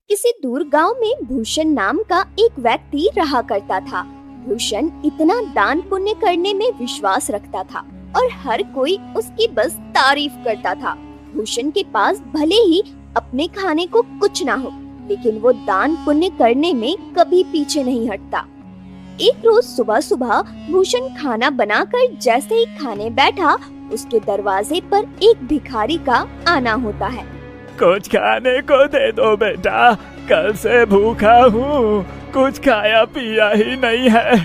किसी दूर गांव में भूषण नाम का एक व्यक्ति रहा करता था। भूषण इतना दान पुण्य करने में विश्वास रखता था और हर कोई उसकी बस तारीफ करता था। भूषण के पास भले ही अपने खाने को कुछ ना हो, लेकिन वो दान पुण्य करने में कभी पीछे नहीं हटता। एक रोज सुबह सुबह भूषण खाना बनाकर जैसे ही खाने बैठा, उसके दरवाजे पर एक भिखारी का आना होता है। कुछ खाने को दे दो बेटा, कल से भूखा हूँ, कुछ खाया पिया ही नहीं है,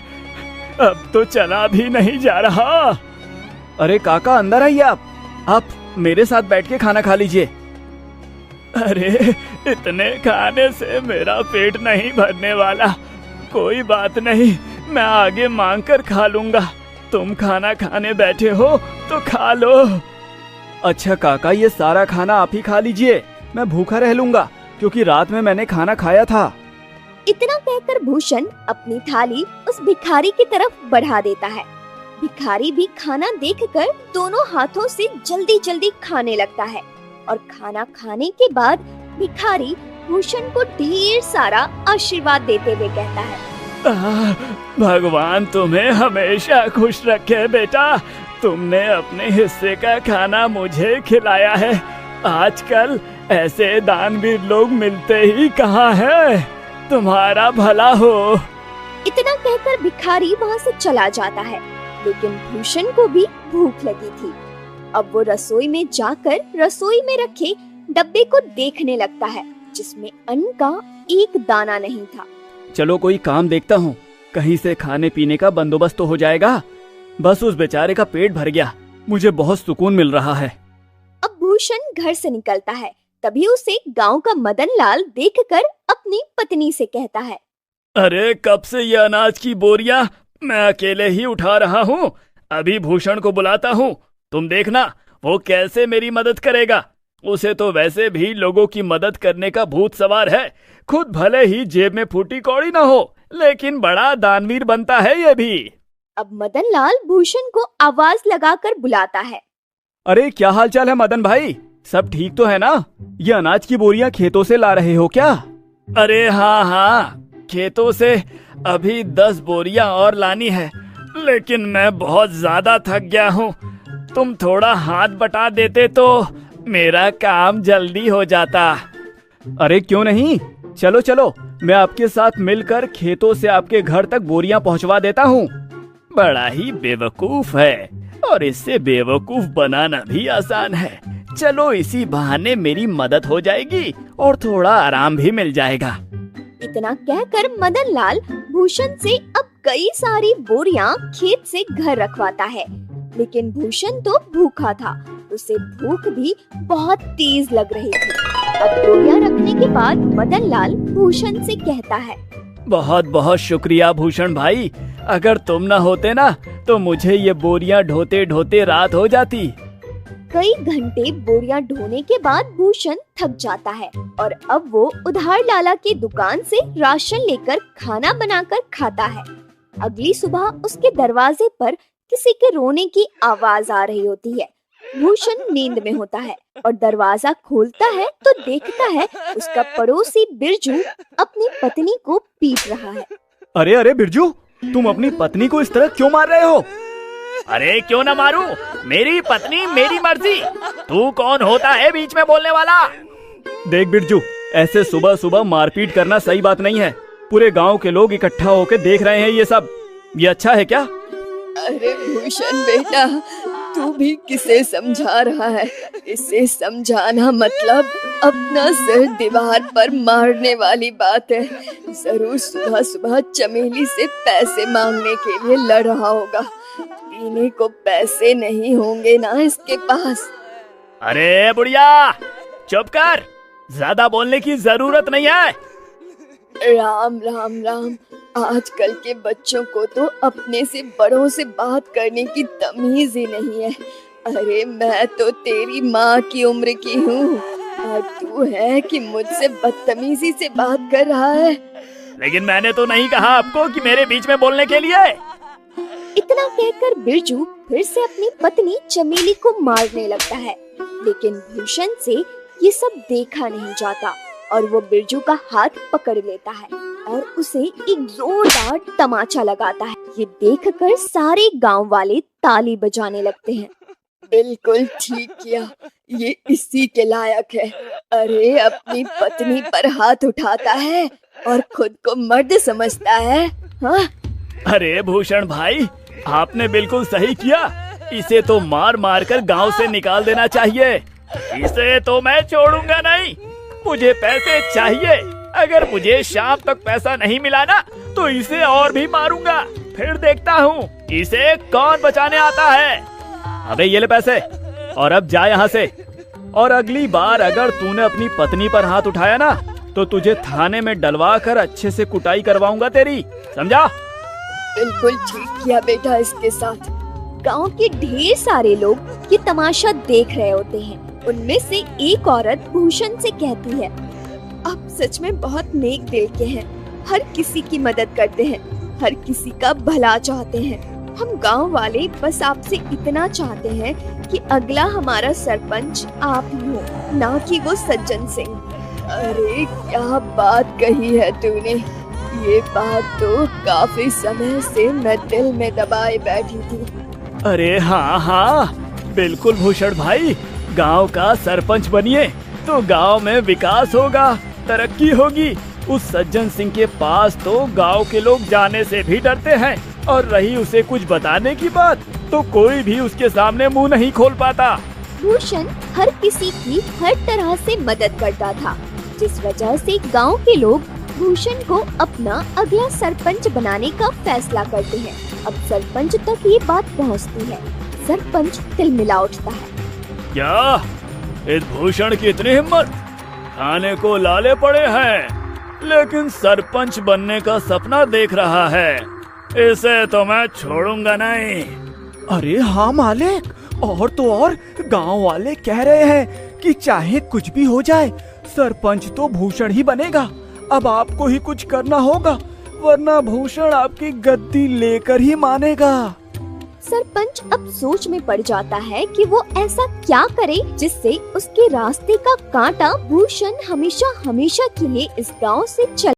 अब तो चला भी नहीं जा रहा। अरे काका अंदर आइए, आप मेरे साथ बैठ के खाना खा लीजिए। अरे इतने खाने से मेरा पेट नहीं भरने वाला, कोई बात नहीं, मैं आगे मांग कर खा लूंगा। तुम खाना खाने बैठे हो तो खा लो। अच्छा काका, ये सारा खाना आप ही खा लीजिए, मैं भूखा रह लूंगा क्योंकि रात में मैंने खाना खाया था। इतना कहकर भूषण अपनी थाली उस भिखारी की तरफ बढ़ा देता है। भिखारी भी खाना देखकर दोनों हाथों से जल्दी जल्दी खाने लगता है और खाना खाने के बाद भिखारी भूषण को ढेर सारा आशीर्वाद देते हुए कहता है, भगवान तुम्हें हमेशा खुश रखे बेटा, तुमने अपने हिस्से का खाना मुझे खिलाया है। आजकल ऐसे दानवीर लोग मिलते ही कहाँ हैं, तुम्हारा भला हो। इतना कहकर भिखारी वहाँ से चला जाता है, लेकिन भूषण को भी भूख लगी थी। अब वो रसोई में जाकर रसोई में रखे डब्बे को देखने लगता है, जिसमें अन्न का एक दाना नहीं था। चलो कोई काम देखता हूँ, कहीं से खाने पीने का बंदोबस्त तो हो जाएगा। बस उस बेचारे का पेट भर गया, मुझे बहुत सुकून मिल रहा है। अब भूषण घर से निकलता है, तभी उसे गांव का मदन लाल देखकर अपनी पत्नी से कहता है, अरे कब से ये अनाज की बोरियां मैं अकेले ही उठा रहा हूँ, अभी भूषण को बुलाता हूँ, तुम देखना वो कैसे मेरी मदद करेगा। उसे तो वैसे भी लोगों की मदद करने का भूत सवार है, खुद भले ही जेब में फूटी कौड़ी ना हो, लेकिन बड़ा दानवीर बनता है ये भी। अब मदन लाल भूषण को आवाज लगाकर बुलाता है। अरे क्या हाल चाल है मदन भाई, सब ठीक तो है ना? ये अनाज की बोरियां खेतों से ला रहे हो क्या? अरे हाँ, खेतों से अभी 10 बोरियां और लानी है, लेकिन मैं बहुत ज्यादा थक गया हूँ। तुम थोड़ा हाथ बटा देते तो मेरा काम जल्दी हो जाता। अरे क्यों नहीं, चलो चलो, मैं आपके साथ मिलकर खेतों से आपके घर तक बोरियां पहुंचवा देता हूँ। बड़ा ही बेवकूफ है, और इससे बेवकूफ बनाना भी आसान है। चलो इसी बहाने मेरी मदद हो जाएगी और थोड़ा आराम भी मिल जाएगा। इतना कहकर मदन लाल भूषण से अब कई सारी बोरियां खेत से घर रखवाता है, लेकिन भूषण तो भूखा था, उसे भूख भी बहुत तेज लग रही थी। अब बोरियां रखने के बाद मदन लाल भूषण से कहता है, बहुत बहुत शुक्रिया भूषण भाई, अगर तुम न होते ना तो मुझे ये बोरियां ढोते ढोते रात हो जाती। कई घंटे बोरियां ढोने के बाद भूषण थक जाता है और अब वो उधार लाला की दुकान से राशन लेकर खाना बनाकर खाता है। अगली सुबह उसके दरवाजे पर किसी के रोने की आवाज आ रही होती है। भूषण नींद में होता है और दरवाजा खोलता है तो देखता है उसका पड़ोसी बिरजू अपनी पत्नी को पीट रहा है। अरे अरे बिरजू, तुम अपनी पत्नी को इस तरह क्यों मार रहे हो? अरे क्यों न मारूं, मेरी पत्नी मेरी मर्जी, तू कौन होता है बीच में बोलने वाला? देख बिरजू, ऐसे सुबह सुबह मारपीट करना सही बात नहीं है। पूरे गांव के लोग इकट्ठा होकर देख रहे हैं ये सब, ये अच्छा है क्या? अरे भूषण बेटा, तू भी किसे समझा रहा है? इसे समझाना मतलब अपना सिर दीवार पर मारने वाली बात है। जरूर सुबह सुबह चमेली से पैसे मांगने के लिए लड़ रहा होगा, पीने को पैसे नहीं होंगे ना इसके पास। अरे बुढ़िया, चुप कर, ज्यादा बोलने की जरूरत नहीं है। राम राम राम, आजकल के बच्चों को तो अपने से बड़ों से बात करने की तमीज ही नहीं है। अरे मैं तो तेरी माँ की उम्र की हूँ और तू है कि मुझसे बदतमीजी से बात कर रहा है। लेकिन मैंने तो नहीं कहा आपको कि मेरे बीच में बोलने के लिए। इतना कहकर बिरजू फिर से अपनी पत्नी चमेली को मारने लगता है, लेकिन भूषण से ये सब देखा नहीं जाता। और वो बिरजू का हाथ पकड़ लेता है और उसे एक जोरदार तमाचा लगाता है। ये देखकर सारे गांव वाले ताली बजाने लगते हैं। बिल्कुल ठीक किया, ये इसी के लायक है। अरे अपनी पत्नी पर हाथ उठाता है और खुद को मर्द समझता है। हाँ, अरे भूषण भाई, आपने बिल्कुल सही किया। इसे तो मार मार कर गाँव से निकाल देना चाहिए। इसे तो मैं छोड़ूंगा नहीं, मुझे पैसे चाहिए। अगर मुझे शाम तक पैसा नहीं मिला ना तो इसे और भी मारूंगा। फिर देखता हूँ इसे कौन बचाने आता है। अबे ये ले पैसे और अब जा यहाँ से। और अगली बार अगर तूने अपनी पत्नी पर हाथ उठाया ना तो तुझे थाने में डलवा कर अच्छे से कुटाई करवाऊंगा तेरी, समझा? बिल्कुल ठीक किया बेटा। इसके साथ गांव के ढेर सारे लोग ये तमाशा देख रहे होते हैं। उनमें से एक औरत भूषण से कहती है, आप सच में बहुत नेक दिल के हैं। हर किसी की मदद करते हैं, हर किसी का भला चाहते हैं। हम गांव वाले बस आपसे इतना चाहते हैं कि अगला हमारा सरपंच आप ही हो, ना कि वो सज्जन सिंह। अरे क्या बात कही है तूने। ये बात तो काफी समय से मैं दिल में दबाए बैठी थी। अरे हाँ हाँ, बिल्कुल भूषण भाई, गांव का सरपंच बनिए तो गांव में विकास होगा, तरक्की होगी। उस सज्जन सिंह के पास तो गांव के लोग जाने से भी डरते हैं, और रही उसे कुछ बताने की बात तो कोई भी उसके सामने मुंह नहीं खोल पाता। भूषण हर किसी की हर तरह से मदद करता था, जिस वजह से गांव के लोग भूषण को अपना अगला सरपंच बनाने का फैसला करते हैं। अब सरपंच तक ये बात पहुंचती है। सरपंच तिलमिला उठता है। क्या इस भूषण की इतनी हिम्मत? खाने को लाले पड़े हैं, लेकिन सरपंच बनने का सपना देख रहा है। इसे तो मैं छोड़ूंगा नहीं। अरे हाँ मालिक, और तो और गांव वाले कह रहे हैं कि चाहे कुछ भी हो जाए सरपंच तो भूषण ही बनेगा। अब आपको ही कुछ करना होगा, वरना भूषण आपकी गद्दी लेकर ही मानेगा। सरपंच अब सोच में पड़ जाता है कि वो ऐसा क्या करे जिससे उसके रास्ते का कांटा भूषण हमेशा हमेशा के लिए इस गांव से चले।